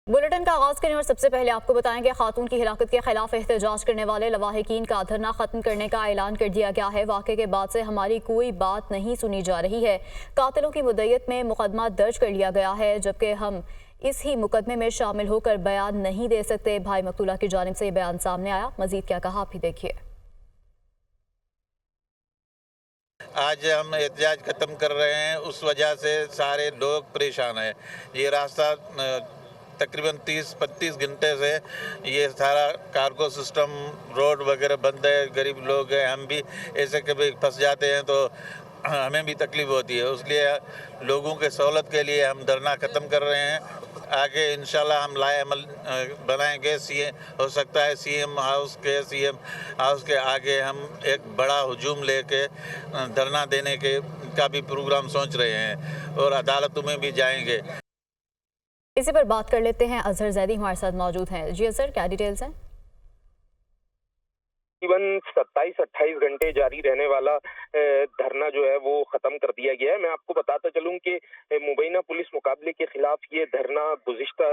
Bulletin का आगाज करें और सबसे पहले आपको बताएं कि खातून की हिलाकत के खिलाफ एहतजाज करने वाले लवाहिकीन का धरना खत्म करने का ऐलान कर दिया गया है। वाक़े के बाद से हमारी कोई बात नहीं सुनी जा रही है। कातिलों की मुद्दत में मुकदमा दर्ज कर लिया गया है, जबकि हम इस ही मुकदमे में शामिल होकर बयान नहीं दे सकते। भाई मकतूला की जानिब से ये बयान सामने आया। मजीद क्या कहा, आप ही देखिए। आज हम एहतजाज ख़त्म कर रहे हैं, उस वजह से सारे लोग परेशान हैं। ये रास्ता तकरीबन 30-35 घंटे से ये सारा कार्गो सिस्टम रोड वगैरह बंद है। गरीब लोग हैं, हम भी ऐसे कभी फंस जाते हैं तो हमें भी तकलीफ होती है। उसलिए लोगों के सहूलत के लिए हम धरना ख़त्म कर रहे हैं। आगे इंशाल्लाह हम लाए अमल बनाएंगे। हो सकता है सीएम हाउस के आगे हम एक बड़ा हुजूम लेके धरना देने का भी प्रोग्राम सोच रहे हैं और अदालतों में भी जाएंगे। इसी पर बात कर लेते हैं। अजहर जैदी हमारे साथ मौजूद हैं। जी अजहर, क्या डिटेल्स हैं? तकरीबन 27-28 घंटे जारी रहने वाला धरना जो है वो खत्म कर दिया गया है। मैं आपको बताता चलूं कि मुबैना पुलिस मुकाबले के खिलाफ ये धरना गुज़िश्ता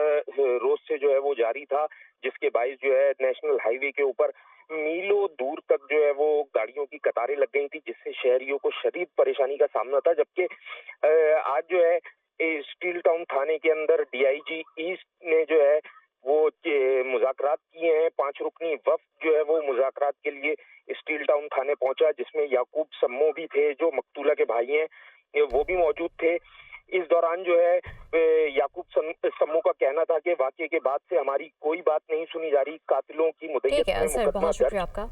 रोज से जो है वो जारी था, जिसके बाइस जो है नेशनल हाईवे के ऊपर मीलों दूर तक जो है वो गाड़ियों की कतारें लग गई थी, जिससे शहरियों को शदीद परेशानी का सामना था। जबकि आज जो है स्टील टाउन थाने के अंदर डीआईजी ईस्ट ने जो है वो मुज़ाकरात किए हैं। 5 रुकनी वफ़द जो है वो मुज़ाकरात के लिए स्टील टाउन थाने पहुंचा, जिसमें याकूब सम्मो भी थे, जो मकतूला के भाई हैं, वो भी मौजूद थे। इस दौरान जो है याकूब सम्मो का कहना था कि वाक़े के बाद से हमारी कोई बात नहीं सुनी जा रही। कातिलों की मुद्दत में मुकदमा बहुत शुक्रिया आपका।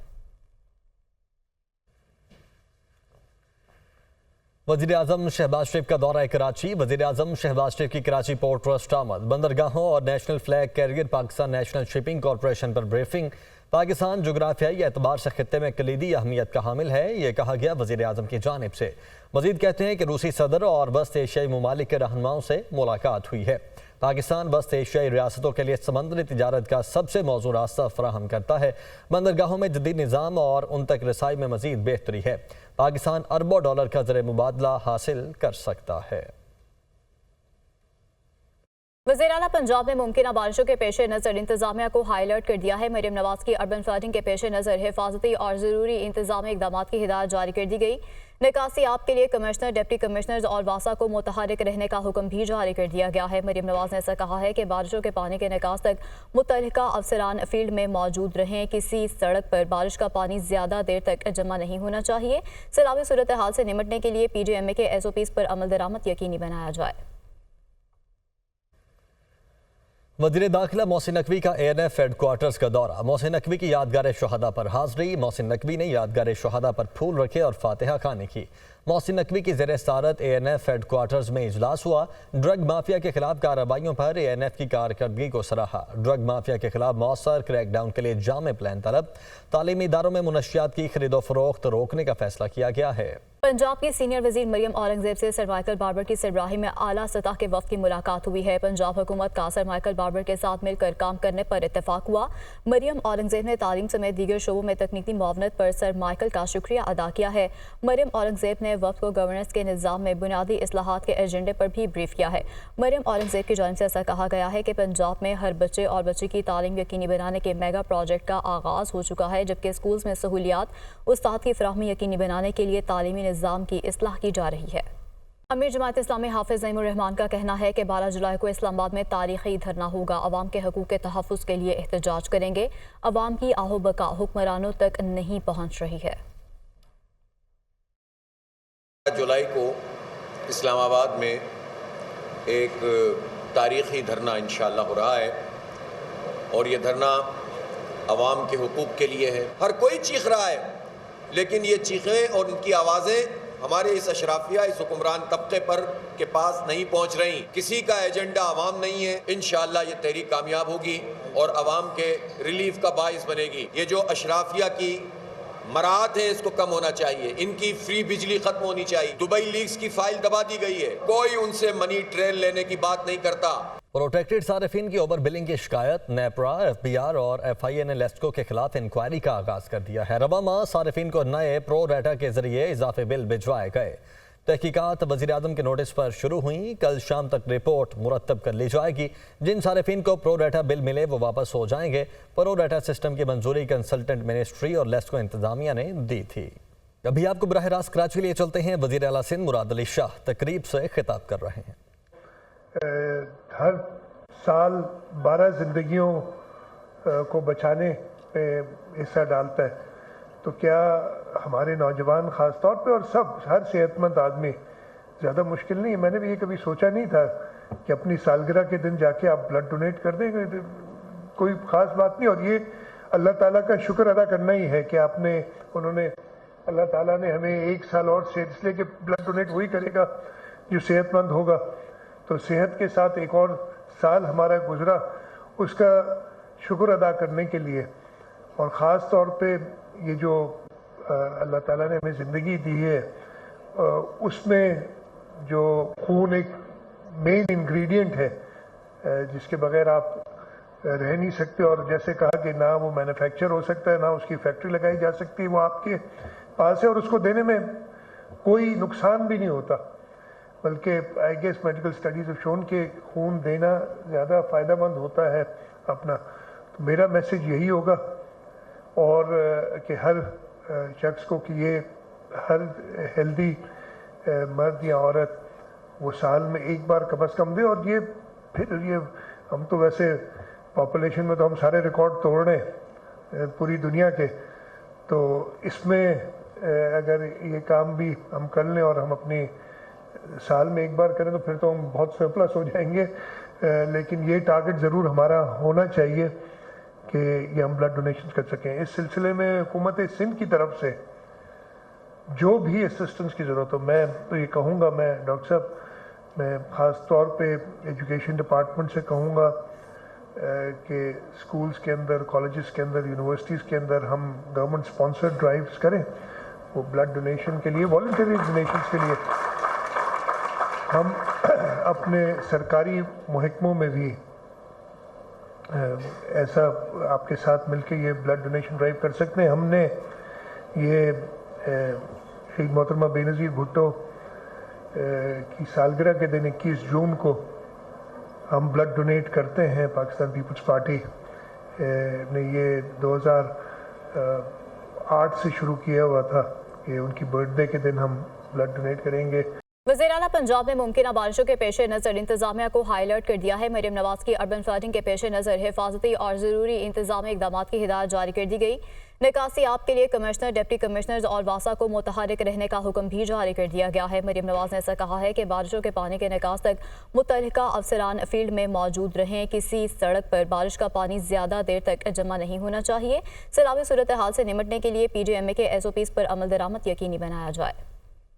वज़ीर-ए-आज़म शहबाज शरीफ का दौरा कराची। वज़ीर-ए-आज़म शहबाज शरीफ की कराची पोर्ट ट्रस्ट आमद, बंदरगाहों और national flag carrier Pakistan national shipping corporation पर ब्रीफिंग। पाकिस्तान जोग्राफियाई एतबार से खित्ते में कलीदी अहमियत का हामिल है, ये कहा गया वज़ीर-ए-आज़म की जानिब से। मज़ीद कहते हैं कि रूसी सदर और वस्त एशियाई ममालिक के रहनुमाओं से मुलाकात हुई है। पाकिस्तान वस्त एशियाई रियासतों के लिए समंदरी तिजारत का सबसे मौजूद रास्ता फराहम करता है। बंदरगाहों में जदीद निज़ाम और उन तक रसाई में मज़ीद बेहतरी है। पाकिस्तान अरबों डॉलर का ज़र मुबादला हासिल कर सकता है। वज़ीर आला पंजाब ने मुमकिन बारिशों के पेश नज़र इंतजामिया को हाई अलर्ट कर दिया है। मरियम नवाज की अर्बन फ्लडिंग के पेश नज़र हिफाजती और ज़रूरी इंतजामी इकदाम की हिदायत जारी कर दी गई। निकासी आप के लिए कमिश्नर, डिप्टी कमिश्नर्स और वासा को मुतहरिक रहने का हुक्म भी जारी कर दिया गया है। मरियम नवाज ने ऐसा कहा है कि बारिशों के पानी के निकास तक मुतल्लिका अफसरान फील्ड में मौजूद रहें। किसी सड़क पर बारिश का पानी ज़्यादा देर तक जमा नहीं होना चाहिए। सैलाबी सूरत हाल से निमटने के लिए PGMA के SOPs पर अमल दरामद यकीनी बनाया जाए। वज़ीर दाखिला मोहसिन नकवी का ANF हेडक्वार्टर्स का दौरा। मोहसिन नकवी की यादगार शहादा पर हाज़री। मोहसिन नकवी ने यादगार शहादा पर फूल रखे और फातिहा खाने की। मोहसिन नकवी की ज़ेर सदारत ANF हेडक्वार्टर्स में इजलास हुआ। ड्रग माफिया के खिलाफ कार्रवाइयों पर ANF की कारकर्दगी को सराहा। ड्रग माफिया के खिलाफ मौसर क्रैकडाउन के लिए जामे प्लान तलब। तालीमी इदारों में मुनशियात की खरीदो फरोख्त रोकने का फैसला किया गया है। पंजाब की सीनियर वजीर मरियम औरंगजेब से सर माइकल बार्बर की सरबराही में आला सतह के वफ्द की मुलाकात हुई है। पंजाब हुकूमत का सर माइकल बार्बर के साथ मिलकर काम करने पर इत्तेफाक हुआ। मरियम औरंगजेब ने तालीम समेत दीगर शोबों में तकनीकी मुआवनत पर सर माइकल का शुक्रिया अदा किया है। मरियम औरंगजेब ने वफ्द को गवर्नेंस के निज़ाम में बुनियादी इस्लाहात के एजेंडे पर भी ब्रीफ किया है। मरियम औरंगजेब की जानिब से ऐसा कहा गया है कि पंजाब में हर बच्चे और बच्ची की तालीम यकीनी बनाने के मेगा प्रोजेक्ट का आगाज़ हो चुका है, जबकि स्कूल्स में सहूलियात उस्ताद की फराहमी यकीनी बनाने के लिए तालीमी निज़ाम की इस्लाह की जा रही है। अमीर जमात इस्लामी हाफिज नईमुर रहमान का कहना है कि 12 जुलाई को इस्लामाबाद में तारीखी धरना होगा। अवाम के हकूक़ के तहफ़्फ़ुज़ के लिए एहतजाज करेंगे। अवाम की आहो बका हुक्मरानों तक नहीं पहुँच रही है। जुलाई को इस्लामाबाद में एक तारीखी धरना इंशाअल्लाह हो रहा है और ये धरना अवाम के हुकूक़ के लिए है। हर कोई चीख रहा है, लेकिन ये चीखें और इनकी आवाज़ें हमारे इस अशराफिया, इस हुक्मरान तबके पर के पास नहीं पहुंच रही। किसी का एजेंडा अवाम नहीं है। इंशाअल्लाह ये तहरीक कामयाब होगी और अवाम के रिलीफ का बाइस बनेगी। ये जो अशराफिया की मराहत है इसको कम होना चाहिए। इनकी फ्री बिजली खत्म होनी चाहिए। दुबई लीग्स की फाइल दबा दी गई है। कोई उनसे मनी ट्रेल लेने की बात नहीं करता। प्रोटेक्टेड सारिफिन की ओवर बिलिंग की शिकायत। नेपरा, FBR और FIA ने लेस्को के खिलाफ इंक्वायरी का आगाज कर दिया है। रवा माह सारिफिन को नए प्रो डाटा के जरिए इजाफे बिल भिजवाए गए। तहकीकात वज़ीर-ए-आज़म के नोटिस पर शुरू हुई। कल शाम तक रिपोर्ट मुरतब कर ली जाएगी। जिन सारिफिन को प्रो रेटा बिल मिले वो वापस हो जाएंगे। प्रो रेटा सिस्टम की मंजूरी कंसल्टेंट मिनिस्ट्री और लेस्को इंतजामिया ने दी थी। अभी आपको बराह रास्त कराची लिए चलते हैं। वज़ीर आला सिंध मुराद अली शाह तकरीब से खिताब कर रहे हैं। हर साल 12 जिंदगियों को बचाने पे हिस्सा डालता है, तो क्या हमारे नौजवान ख़ास तौर पे और सब हर सेहतमंद आदमी ज़्यादा मुश्किल नहीं है। मैंने भी ये कभी सोचा नहीं था कि अपनी सालगिरह के दिन जाके आप ब्लड डोनेट कर देंगे, कोई ख़ास बात नहीं। और ये अल्लाह ताला का शुक्र अदा करना ही है कि उन्होंने अल्लाह ताला ने हमें 1 साल और से, इसलिए कि ब्लड डोनेट वही करेगा जो सेहतमंद होगा। तो सेहत के साथ एक और साल हमारा गुजरा, उसका शुक्र अदा करने के लिए, और ख़ास तौर पे ये जो अल्लाह ताला ने हमें ज़िंदगी दी है, उसमें जो खून एक मेन इंग्रेडिएंट है जिसके बगैर आप रह नहीं सकते। और जैसे कहा कि ना वो मैन्युफैक्चर हो सकता है, ना उसकी फैक्ट्री लगाई जा सकती है, वो आपके पास है और उसको देने में कोई नुकसान भी नहीं होता। बल्कि I guess medical studies have shown कि खून देना ज़्यादा फ़ायदेमंद होता है अपना। तो मेरा मैसेज यही होगा, और कि हर शख्स को कि ये हर हेल्दी मर्द या औरत वो साल में एक बार कम से कम दे। और ये फिर ये हम तो वैसे पॉपुलेशन में तो हम सारे रिकॉर्ड तोड़ रहे हैं पूरी दुनिया के, तो इसमें अगर ये काम भी हम कर लें और हम अपनी साल में एक बार करें तो फिर तो हम बहुत सरप्लस हो जाएंगे। लेकिन ये टारगेट ज़रूर हमारा होना चाहिए कि ये हम ब्लड डोनेशन कर सकें। इस सिलसिले में हुकूमत सिंध की तरफ से जो भी असिस्टेंस की ज़रूरत हो, मैं तो ये कहूँगा, मैं डॉक्टर साहब, मैं ख़ास तौर पे एजुकेशन डिपार्टमेंट से कहूँगा कि स्कूल्स के अंदर, कॉलेजेस के अंदर, यूनिवर्सिटीज़ के अंदर हम गवर्नमेंट स्पॉन्सर्ड ड्राइव्स करें वो ब्लड डोनेशन के लिए, वॉलंटरी डोनेशन के लिए। हम अपने सरकारी महकमों में भी ऐसा आपके साथ मिलके ये ब्लड डोनेशन ड्राइव कर सकते हैं। हमने ये शहीद मोहतरमा बेनज़ीर भुट्टो की सालगिरह के दिन 21 जून को हम ब्लड डोनेट करते हैं। पाकिस्तान पीपल्स पार्टी ने ये 2008 से शुरू किया हुआ था कि उनकी बर्थडे के दिन हम ब्लड डोनेट करेंगे। वज़ीर आला पंजाब ने मुमकिन बारिशों के पेश नज़र इंतजामिया को हाई अलर्ट कर दिया है। मरियम नवाज की अर्बन फ्लडिंग के पेश नज़र हिफाजती और ज़रूरी इंतजामी इकदाम की हिदायत जारी कर दी गई। निकासी आप के लिए कमिश्नर, डिप्टी कमिश्नर्स और वासा को मुतहरिक रहने का हुक्म भी जारी कर दिया गया है। मरियम नवाज ने ऐसा कहा है कि बारिशों के पानी के निकास तक मुतल्लिका अफसरान फील्ड में मौजूद रहें। किसी सड़क पर बारिश का पानी ज़्यादा देर तक जमा नहीं होना चाहिए। सैलाबी सूरत हाल से निपटने के लिए PGMA के SOPs पर अमल दरामद यकीनी बनाया जाए।